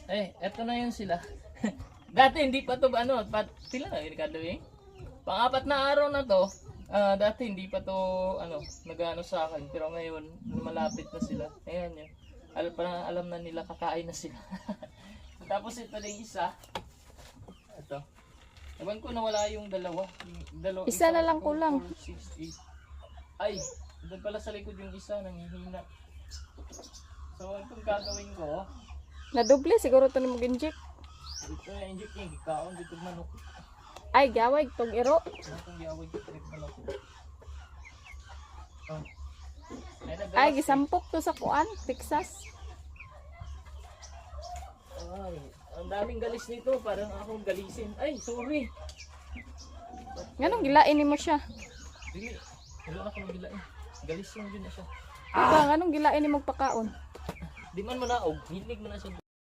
Eto na yun sila. Dati hindi pa to pila na Ricardo eh. Pang-apat na araw na to. Dati hindi pa to nag-ano sa akin, pero ngayon malapit na sila. Ayan yun. Alam na nila kakain na sila. Tapos ito na yung isa. Ito. Ewan ko nawala yung dalawa. Isa na lang kulang. 4, 6, 8. Ay, doon pala sa likod yung isa nangihina. So, itong gagawin ko. Nadoble siguro to ni mo ginjik. Ito na inject yung gikaon dito manok. Ay, gawag tong iro. Itong gawag dito manok. Oh. Ay, gisampok to sa kuan, Texas. Ay, ang daming galis nito, parang akong galisin. Ay, sorry. Nganong gilain nimo siya? Dili, wala na akong gilain. Galis lang din na siya. Diba, nganong gilain nimo pagkaon? Di man manaog, hilig mo na siya.